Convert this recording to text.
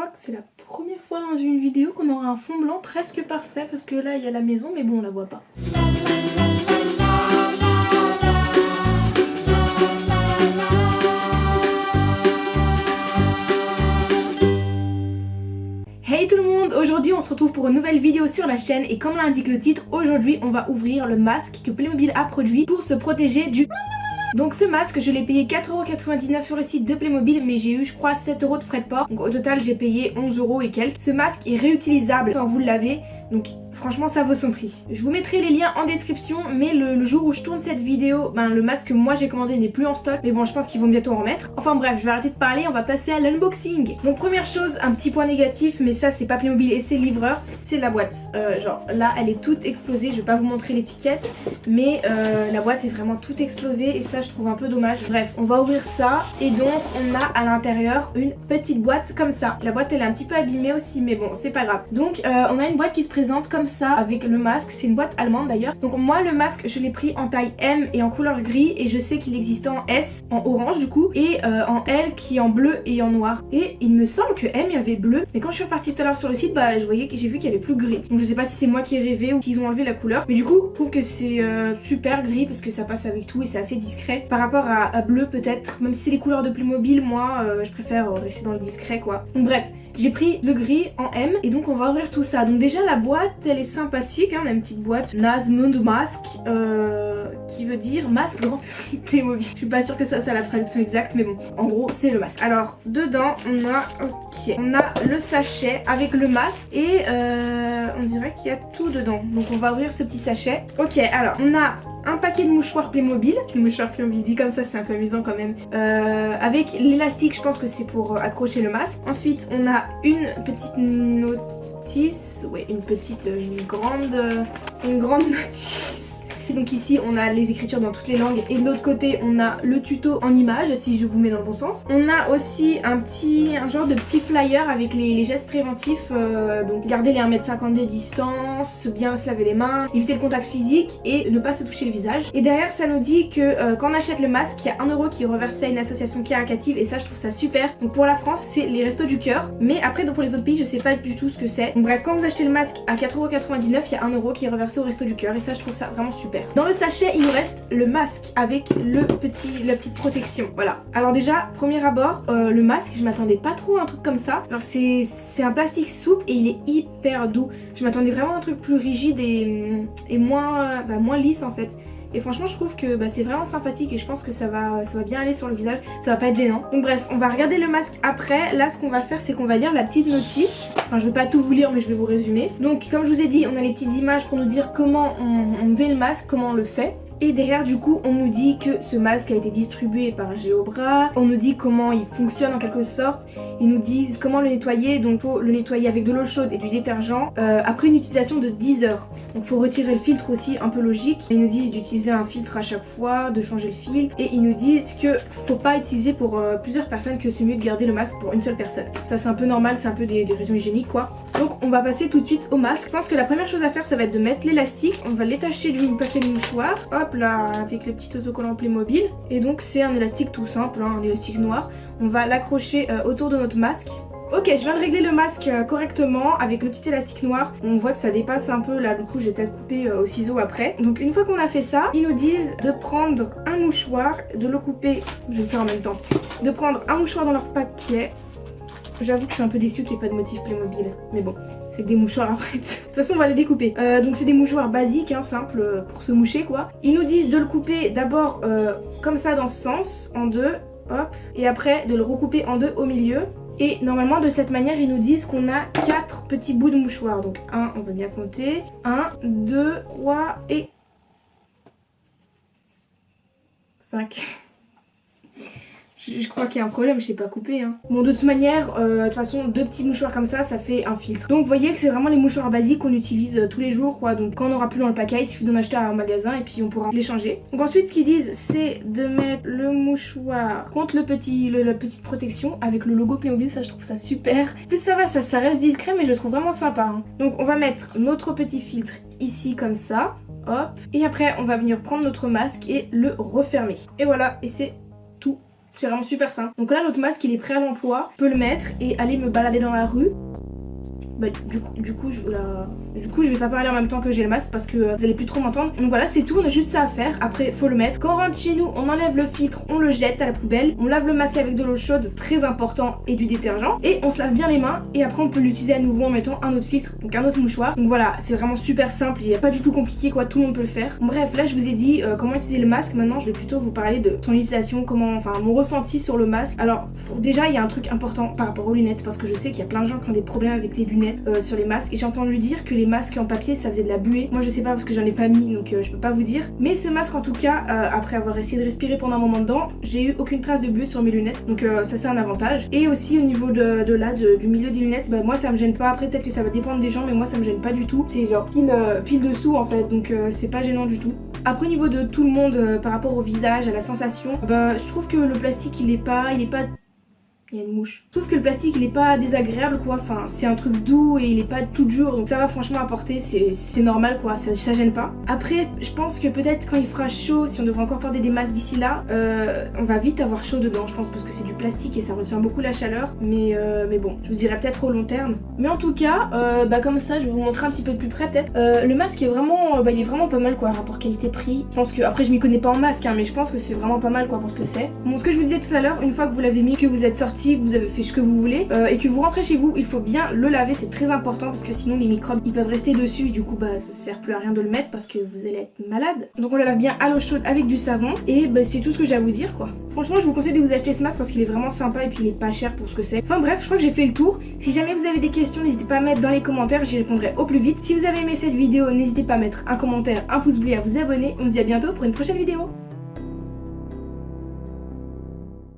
crois que c'est la première fois dans une vidéo qu'on aura un fond blanc presque parfait parce que là il y a la maison mais bon on la voit pas. Hey tout le monde, aujourd'hui on se retrouve pour une nouvelle vidéo sur la chaîne et comme l'indique le titre, aujourd'hui on va ouvrir le masque que Playmobil a produit pour se protéger du... Donc ce masque je l'ai payé 4,99€ sur le site de Playmobil mais j'ai eu je crois 7€ de frais de port. Donc au total j'ai payé 11€ et quelques. Ce masque est réutilisable quand vous le lavez donc franchement ça vaut son prix. Je vous mettrai les liens en description mais le jour où je tourne cette vidéo, le masque que moi j'ai commandé n'est plus en stock mais bon je pense qu'ils vont bientôt en remettre. Enfin bref je vais arrêter de parler, on va passer à l'unboxing. Donc première chose, un petit point négatif mais ça c'est pas Playmobil et c'est livreur, c'est la boîte. Genre là elle est toute explosée, je vais pas vous montrer l'étiquette mais la boîte est vraiment toute explosée et ça je trouve un peu dommage. Bref on va ouvrir ça et donc on a à l'intérieur une petite boîte comme ça. La boîte elle est un petit peu abîmée aussi mais bon c'est pas grave. Donc on a une boîte qui se présente comme ça avec le masque, c'est une boîte allemande d'ailleurs. Donc moi le masque je l'ai pris en taille M et en couleur gris et je sais qu'il existe en S, en orange du coup et en L qui est en bleu et en noir. Et il me semble que M il y avait bleu mais quand je suis repartie tout à l'heure sur le site j'ai vu qu'il y avait plus gris. Donc je sais pas si c'est moi qui ai rêvé ou qu'ils ont enlevé la couleur mais du coup je trouve que c'est super gris parce que ça passe avec tout et c'est assez discret par rapport à bleu peut-être, même si c'est les couleurs de Playmobil moi je préfère rester dans le discret quoi. Donc bref, j'ai pris le gris en M et donc on va ouvrir tout ça. Donc déjà la boîte elle est sympathique, hein, on a une petite boîte Nasmund Mask qui veut dire masque grand public Playmobil. Je suis pas sûre que ça c'est la traduction exacte mais bon en gros c'est le masque. Alors dedans on a le sachet avec le masque et on dirait qu'il y a tout dedans. Donc on va ouvrir ce petit sachet. Ok alors on a un paquet de mouchoirs Playmobil, dit comme ça c'est un peu amusant quand même, avec l'élastique je pense que c'est pour accrocher le masque. Ensuite on a une petite notice, ouais une grande notice. Donc ici on a les écritures dans toutes les langues et de l'autre côté on a le tuto en images si je vous mets dans le bon sens. On a aussi un genre de petit flyer avec les gestes préventifs, donc garder les 1,50 m de distance, bien se laver les mains, éviter le contact physique et ne pas se toucher le visage. Et derrière ça nous dit que quand on achète le masque il y a 1€ qui est reversé à une association caritative et ça je trouve ça super. Donc pour la France c'est les Restos du Cœur mais après donc pour les autres pays je sais pas du tout ce que c'est. Donc bref quand vous achetez le masque à 4,99€ il y a 1€ qui est reversé au Restos du Cœur et ça je trouve ça vraiment super. Dans le sachet il nous reste le masque avec la petite protection, voilà. Alors déjà premier abord le masque je m'attendais pas trop à un truc comme ça. Alors c'est un plastique souple et il est hyper doux. Je m'attendais vraiment à un truc plus rigide et moins lisse en fait. Et franchement je trouve que c'est vraiment sympathique et je pense que ça va bien aller sur le visage, ça va pas être gênant. Donc bref on va regarder le masque après. Là ce qu'on va faire c'est qu'on va lire la petite notice. Enfin je vais pas tout vous lire mais je vais vous résumer. Donc comme je vous ai dit on a les petites images pour nous dire comment on met le masque, comment on le fait. Et derrière du coup on nous dit que ce masque a été distribué par Géobra, on nous dit comment il fonctionne en quelque sorte, ils nous disent comment le nettoyer, donc faut le nettoyer avec de l'eau chaude et du détergent après une utilisation de 10 heures. Donc faut retirer le filtre aussi, un peu logique. Ils nous disent d'utiliser un filtre à chaque fois, de changer le filtre et ils nous disent que faut pas utiliser pour plusieurs personnes, que c'est mieux de garder le masque pour une seule personne. Ça c'est un peu normal, c'est un peu des raisons hygiéniques quoi. Donc on va passer tout de suite au masque. Je pense que la première chose à faire ça va être de mettre l'élastique, on va l'étacher du papier de mouchoir, hop là avec les petits autocollants Playmobil et donc c'est un élastique tout simple, hein, un élastique noir. On va l'accrocher autour de notre masque. Ok, je viens de régler le masque correctement avec le petit élastique noir. On voit que ça dépasse un peu là, du coup je vais peut-être couper au ciseau après. Donc une fois qu'on a fait ça, ils nous disent de prendre un mouchoir, de le couper, je vais le faire en même temps, de prendre un mouchoir dans leur paquet. J'avoue que je suis un peu déçue qu'il n'y ait pas de motif Playmobil. Mais bon, c'est que des mouchoirs après. De toute façon, on va les découper. Donc c'est des mouchoirs basiques, hein, simples, pour se moucher quoi. Ils nous disent de le couper d'abord comme ça dans ce sens, en deux, hop. Et après de le recouper en deux au milieu. Et normalement de cette manière, ils nous disent qu'on a 4 petits bouts de mouchoir. Donc 1, on va bien compter. 1, 2, 3 et 5. Je crois qu'il y a un problème, je sais pas couper hein. Bon de toute manière, de toute façon 2 petits mouchoirs comme ça fait un filtre. Donc vous voyez que c'est vraiment les mouchoirs basiques qu'on utilise tous les jours quoi. Donc quand on aura plus dans le paquet, il suffit d'en acheter à un magasin et puis on pourra les changer. Donc ensuite ce qu'ils disent c'est de mettre le mouchoir contre la petite protection avec le logo Playmobil, ça je trouve ça super. En plus ça va, ça reste discret mais je le trouve vraiment sympa hein. Donc on va mettre notre petit filtre ici comme ça, hop. Et après on va venir prendre notre masque et le refermer. Et voilà, et c'est tout C'est vraiment super simple. Donc là, notre masque, il est prêt à l'emploi. Je peux le mettre et aller me balader dans la rue. Bah, du coup, je vais pas parler en même temps que j'ai le masque parce que vous allez plus trop m'entendre. Donc voilà, c'est tout, on a juste ça à faire. Après, faut le mettre. Quand on rentre chez nous, on enlève le filtre, on le jette à la poubelle. On lave le masque avec de l'eau chaude, très important, et du détergent. Et on se lave bien les mains. Et après, on peut l'utiliser à nouveau en mettant un autre filtre, donc un autre mouchoir. Donc voilà, c'est vraiment super simple. Il n'y a pas du tout compliqué, quoi. Tout le monde peut le faire. Bref, là, je vous ai dit comment utiliser le masque. Maintenant, je vais plutôt vous parler de son utilisation, enfin, mon ressenti sur le masque. Alors, déjà, il y a un truc important par rapport aux lunettes parce que je sais qu'il y a plein de gens qui ont des problèmes avec les lunettes sur les masques. Et j'ai entendu dire que les masques en papier ça faisait de la buée. Moi je sais pas parce que j'en ai pas mis donc je peux pas vous dire. Mais ce masque en tout cas, après avoir essayé de respirer pendant un moment dedans, j'ai eu aucune trace de buée sur mes lunettes. Donc ça c'est un avantage. Et aussi au niveau du milieu des lunettes, bah moi ça me gêne pas. Après peut-être que ça va dépendre des gens mais moi ça me gêne pas du tout. C'est genre pile dessous en fait donc c'est pas gênant du tout. Après au niveau de tout le monde par rapport au visage, à la sensation, bah je trouve que le plastique il est pas il y a une mouche. Je trouve que le plastique il est pas désagréable quoi, enfin c'est un truc doux et il est pas tout dur donc ça va franchement apporter, c'est normal quoi, ça gêne pas. Après je pense que peut-être quand il fera chaud, si on devrait encore porter des masques d'ici là, on va vite avoir chaud dedans je pense parce que c'est du plastique et ça retient beaucoup la chaleur mais bon, je vous dirais peut-être au long terme. Mais en tout cas, comme ça je vais vous montrer un petit peu de plus près peut-être. Le masque est vraiment, il est vraiment pas mal quoi, rapport qualité-prix. Je pense que, après je m'y connais pas en masque hein, mais je pense que c'est vraiment pas mal quoi pour ce que c'est. Bon ce que je vous disais tout à l'heure, une fois que vous l'avez mis, que vous êtes sorti, que vous avez fait ce que vous voulez et que vous rentrez chez vous, il faut bien le laver, c'est très important parce que sinon les microbes ils peuvent rester dessus et du coup ça sert plus à rien de le mettre parce que vous allez être malade. Donc on le lave bien à l'eau chaude avec du savon et c'est tout ce que j'ai à vous dire quoi. Franchement je vous conseille de vous acheter ce masque parce qu'il est vraiment sympa et puis il est pas cher pour ce que c'est. Enfin bref, je crois que j'ai fait le tour. Si jamais vous avez des questions, n'hésitez pas à mettre dans les commentaires, j'y répondrai au plus vite. Si vous avez aimé cette vidéo, n'hésitez pas à mettre un commentaire, un pouce bleu et à vous abonner. On se dit à bientôt pour une prochaine vidéo.